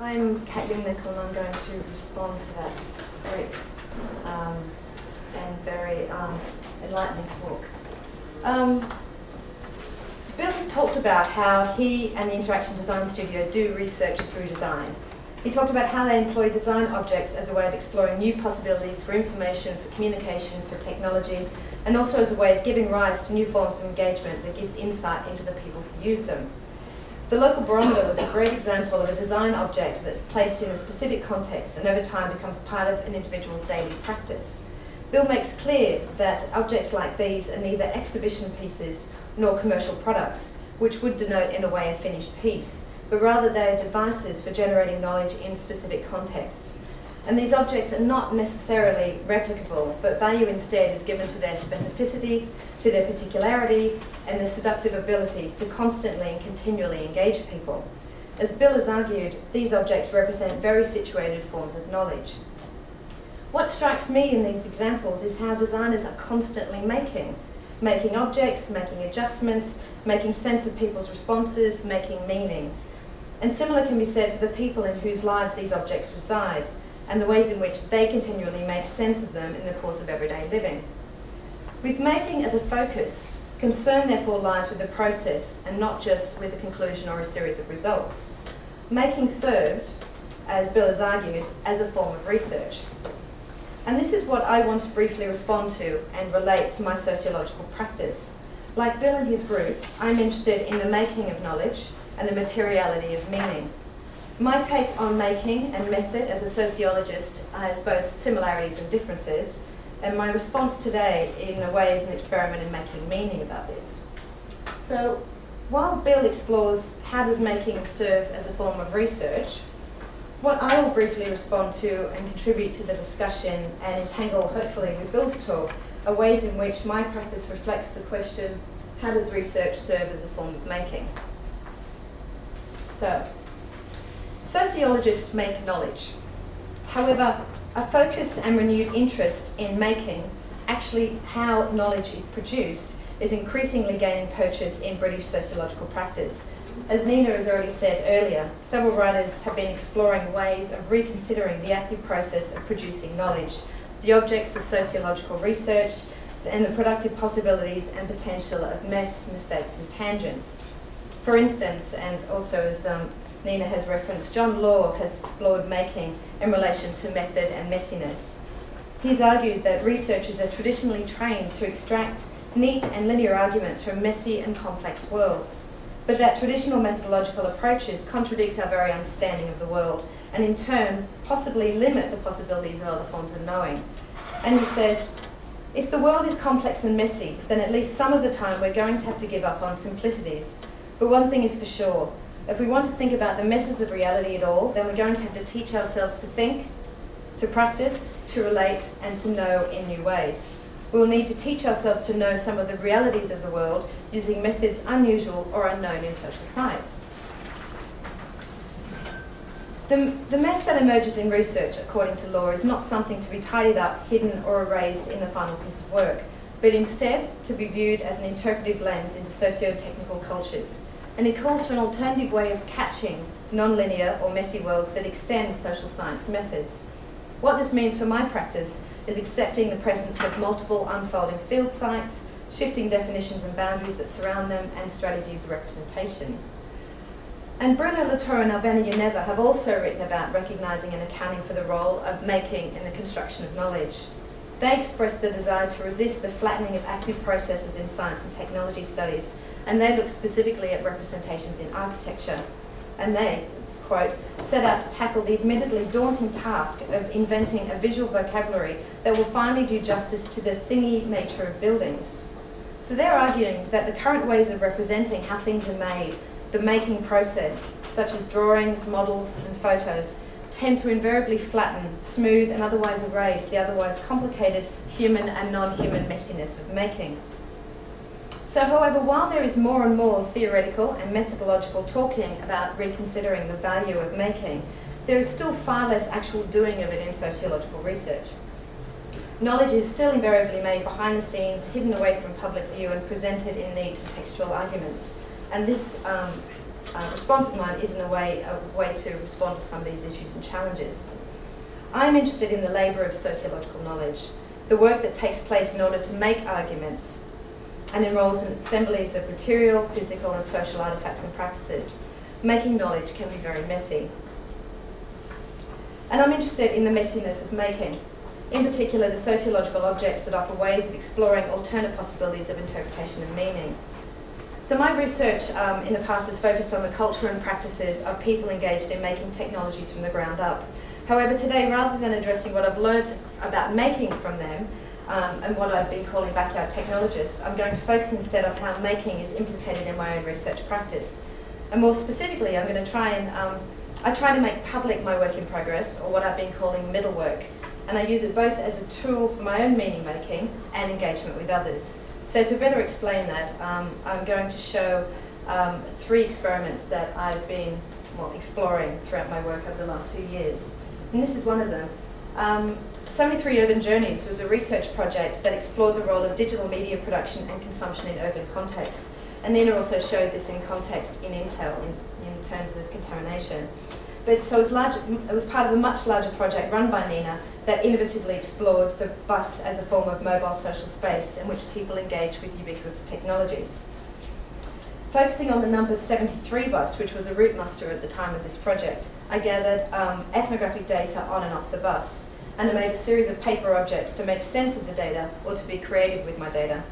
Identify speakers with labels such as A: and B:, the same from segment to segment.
A: I'm Kat Jungnickel, and I'm going to respond to that great and very enlightening talk. Bill has talked about how he and the Interaction Design Studio do research through design. He talked about how they employ design objects as a way of exploring new possibilities for information, for communication, for technology, and also as a way of giving rise to new forms of engagement that gives insight into the people who use them. The local barometer was a great example of a design object that's placed in a specific context and over time becomes part of an individual's daily practice. Bill makes clear that objects like these are neither exhibition pieces nor commercial products, which would denote in a way a finished piece, but rather they are devices for generating knowledge in specific contexts. And these objects are not necessarily replicable, but value instead is given to their specificity, to their particularity, and their seductive ability to constantly and continually engage people. As Bill has argued, these objects represent very situated forms of knowledge. What strikes me in these examples is how designers are constantly making objects, making adjustments, making sense of people's responses, making meanings. And similar can be said for the people in whose lives these objects reside, and the ways in which they continually make sense of them in the course of everyday living. With making as a focus, concern therefore lies with the process and not just with a conclusion or a series of results. Making serves, as Bill has argued, as a form of research. And this is what I want to briefly respond to and relate to my sociological practice. Like Bill and his group, I'm interested in the making of knowledge and the materiality of meaning. My take on making and method as a sociologist has both similarities and differences, and my response today in a way is an experiment in making meaning about this. So while Bill explores how does making serve as a form of research, what I will briefly respond to and contribute to the discussion and entangle hopefully with Bill's talk are ways in which my practice reflects the question, how does research serve as a form of making? So, sociologists make knowledge. However, a focus and renewed interest in making, actually how knowledge is produced, is increasingly gaining purchase in British sociological practice. As Nina has already said earlier, several writers have been exploring ways of reconsidering the active process of producing knowledge, the objects of sociological research, and the productive possibilities and potential of mess, mistakes, and tangents. For instance, and also as Nina has referenced, John Law has explored making in relation to method and messiness. He's argued that researchers are traditionally trained to extract neat and linear arguments from messy and complex worlds, but that traditional methodological approaches contradict our very understanding of the world and in turn possibly limit the possibilities of other forms of knowing. And he says, if the world is complex and messy, then at least some of the time we're going to have to give up on simplicities. But one thing is for sure, if we want to think about the messes of reality at all, then we're going to have to teach ourselves to think, to practice, to relate, and to know in new ways. We'll need to teach ourselves to know some of the realities of the world using methods unusual or unknown in social science. The mess that emerges in research, according to Law, is not something to be tidied up, hidden, or erased in the final piece of work, but instead to be viewed as an interpretive lens into socio-technical cultures. And it calls for an alternative way of catching non-linear or messy worlds that extend social science methods. What this means for my practice is accepting the presence of multiple unfolding field sites, shifting definitions and boundaries that surround them, and strategies of representation. And Bruno Latour and Albana Yaneva have also written about recognising and accounting for the role of making in the construction of knowledge. They express the desire to resist the flattening of active processes in science and technology studies, and they look specifically at representations in architecture. And they, quote, set out to tackle the admittedly daunting task of inventing a visual vocabulary that will finally do justice to the thingy nature of buildings. So they're arguing that the current ways of representing how things are made, the making process, such as drawings, models, and photos, tend to invariably flatten, smooth, and otherwise erase the otherwise complicated human and non-human messiness of making. So, however, while there is more and more theoretical and methodological talking about reconsidering the value of making, there is still far less actual doing of it in sociological research. Knowledge is still invariably made behind the scenes, hidden away from public view, and presented in neat and textual arguments. And this responsive mind isn't a way to respond to some of these issues and challenges. I'm interested in the labour of sociological knowledge, the work that takes place in order to make arguments and enrolls in assemblies of material, physical and social artefacts and practices. Making knowledge can be very messy. And I'm interested in the messiness of making, in particular the sociological objects that offer ways of exploring alternate possibilities of interpretation and meaning. So my research in the past has focused on the culture and practices of people engaged in making technologies from the ground up. However, today, rather than addressing what I've learned about making from them and what I've been calling backyard technologists, I'm going to focus instead on how making is implicated in my own research practice. And more specifically, I'm going to try to make public my work in progress, or what I've been calling middle work. And I use it both as a tool for my own meaning making and engagement with others. So to better explain that, I'm going to show 3 experiments that I've been exploring throughout my work over the last few years. And this is one of them. 73 Urban Journeys was a research project that explored the role of digital media production and consumption in urban contexts. And Nina also showed this in context in Intel, in terms of contamination. But so it was part of a much larger project run by Nina that innovatively explored the bus as a form of mobile social space in which people engage with ubiquitous technologies. Focusing on the number 73 bus, which was a route muster at the time of this project, I gathered ethnographic data on and off the bus, and I made a series of paper objects to make sense of the data or to be creative with my data.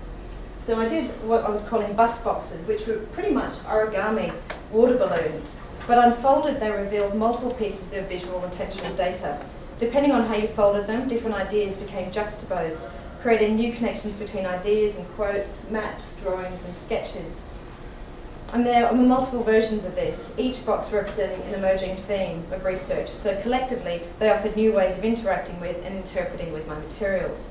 A: So I did what I was calling bus boxes, which were pretty much origami water balloons, but unfolded they revealed multiple pieces of visual and textual data. Depending on how you folded them, different ideas became juxtaposed, creating new connections between ideas and quotes, maps, drawings and sketches. And there are multiple versions of this, each box representing an emerging theme of research, so collectively they offered new ways of interacting with and interpreting with my materials.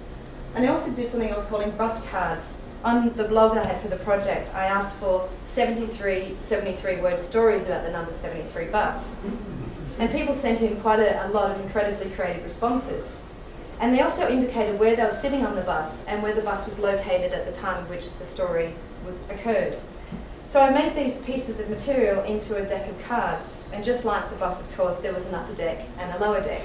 A: And I also did something I was calling bus cards. On the blog I had for the project, I asked for 73 word stories about the number 73 bus. And people sent in quite a lot of incredibly creative responses. And they also indicated where they were sitting on the bus and where the bus was located at the time of which the story occurred. So I made these pieces of material into a deck of cards, and just like the bus, of course, there was an upper deck and a lower deck.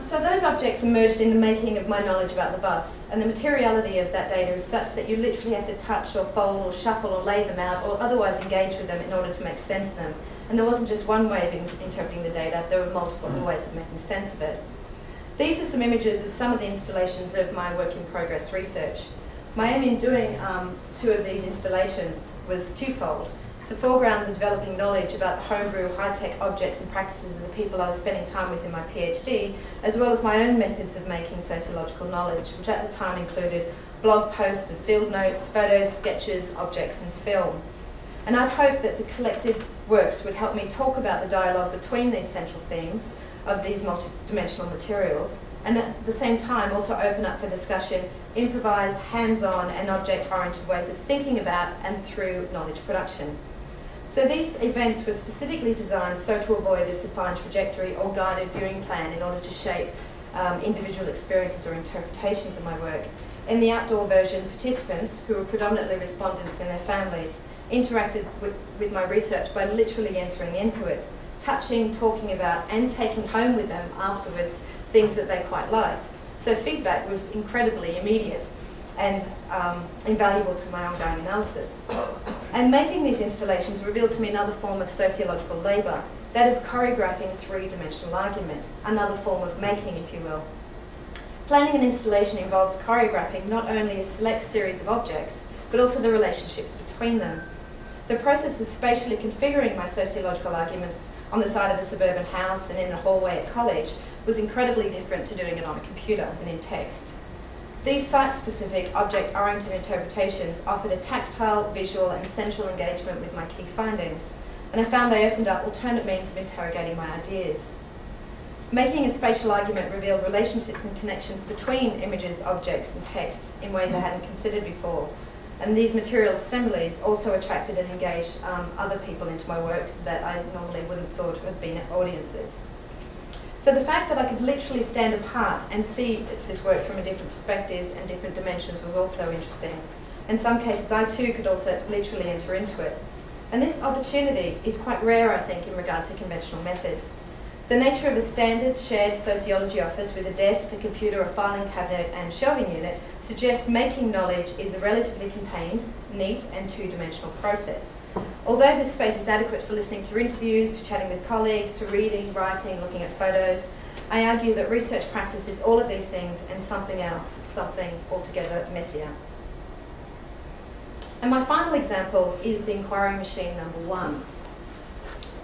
A: So those objects emerged in the making of my knowledge about the bus, and the materiality of that data is such that you literally have to touch or fold or shuffle or lay them out or otherwise engage with them in order to make sense of them. And there wasn't just one way of interpreting the data, there were multiple ways of making sense of it. These are some images of some of the installations of my work in progress research. My aim in doing 2 of these installations was twofold: to foreground the developing knowledge about the homebrew, high-tech objects and practices of the people I was spending time with in my PhD, as well as my own methods of making sociological knowledge, which at the time included blog posts and field notes, photos, sketches, objects and film. And I'd hoped that the collected works would help me talk about the dialogue between these central themes of these multidimensional materials, and at the same time also open up for discussion improvised, hands-on and object-oriented ways of thinking about and through knowledge production. So these events were specifically designed so to avoid a defined trajectory or guided viewing plan in order to shape individual experiences or interpretations of my work. In the outdoor version, participants, who were predominantly respondents and their families, interacted with my research by literally entering into it, touching, talking about and taking home with them afterwards things that they quite liked. So feedback was incredibly immediate and invaluable to my ongoing analysis. And making these installations revealed to me another form of sociological labour, that of choreographing a 3-dimensional argument, another form of making, if you will. Planning an installation involves choreographing not only a select series of objects, but also the relationships between them. The process of spatially configuring my sociological arguments on the side of a suburban house and in a hallway at college was incredibly different to doing it on a computer and in text. These site-specific, object-oriented interpretations offered a tactile, visual and central engagement with my key findings, and I found they opened up alternate means of interrogating my ideas. Making a spatial argument revealed relationships and connections between images, objects and texts in ways I hadn't considered before, and these material assemblies also attracted and engaged other people into my work that I normally wouldn't have thought would have been audiences. So So the fact that I could literally stand apart and see this work from different perspectives and different dimensions was also interesting. In some cases, I too could also literally enter into it. And this opportunity is quite rare, I think, in regard to conventional methods. The nature of a standard shared sociology office with a desk, a computer, a filing cabinet and shelving unit suggests making knowledge is a relatively contained, neat and two-dimensional process. Although this space is adequate for listening to interviews, to chatting with colleagues, to reading, writing, looking at photos, I argue that research practice is all of these things and something else, something altogether messier. And my final example is the Inquiring Machine #1.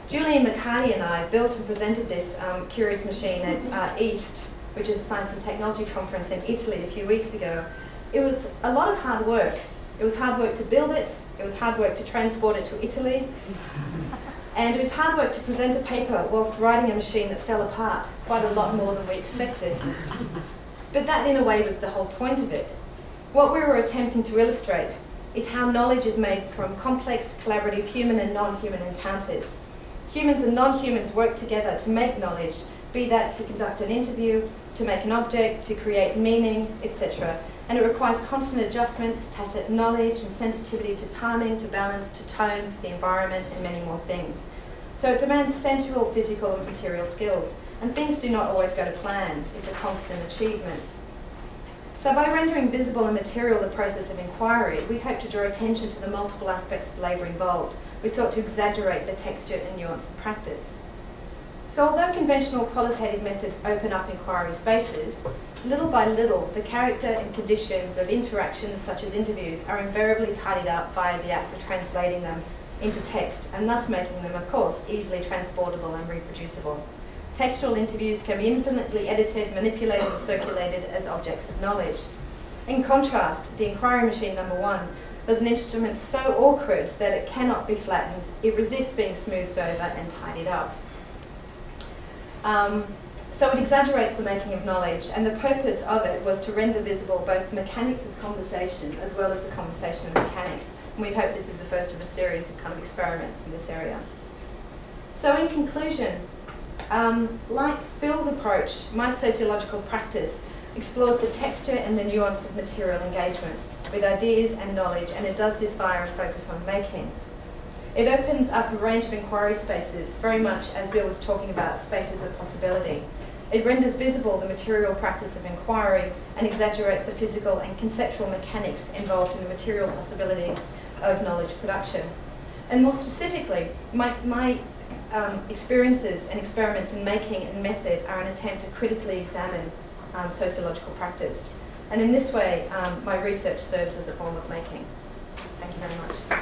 A: Julian McCarty and I built and presented this curious machine at EAST, which is a science and technology conference in Italy a few weeks ago. It was a lot of hard work. It was hard work to build it, it was hard work to transport it to Italy, and it was hard work to present a paper whilst riding a machine that fell apart quite a lot more than we expected. But that in a way was the whole point of it. What we were attempting to illustrate is how knowledge is made from complex, collaborative human and non-human encounters. Humans and non-humans work together to make knowledge, be that to conduct an interview, to make an object, to create meaning, etc. And it requires constant adjustments, tacit knowledge and sensitivity to timing, to balance, to tone, to the environment and many more things. So it demands sensual, physical and material skills. And things do not always go to plan. It's a constant achievement. So by rendering visible and material the process of inquiry, we hope to draw attention to the multiple aspects of labour involved. We sought to exaggerate the texture and nuance of practice. So although conventional qualitative methods open up inquiry spaces, little by little the character and conditions of interactions such as interviews are invariably tidied up via the act of translating them into text and thus making them, of course, easily transportable and reproducible. Textual interviews can be infinitely edited, manipulated and circulated as objects of knowledge. In contrast, the Inquiring Machine #1 was an instrument so awkward that it cannot be flattened. It resists being smoothed over and tidied up. So it exaggerates the making of knowledge, and the purpose of it was to render visible both the mechanics of conversation as well as the conversation of mechanics. And we hope this is the first of a series of kind of experiments in this area. So in conclusion, like Bill's approach, my sociological practice explores the texture and the nuance of material engagement with ideas and knowledge, and it does this via a focus on making. It opens up a range of inquiry spaces, very much as Bill was talking about, spaces of possibility. It renders visible the material practice of inquiry and exaggerates the physical and conceptual mechanics involved in the material possibilities of knowledge production. And more specifically, my experiences and experiments in making and method are an attempt to critically examine sociological practice. And in this way, my research serves as a form of making. Thank you very much.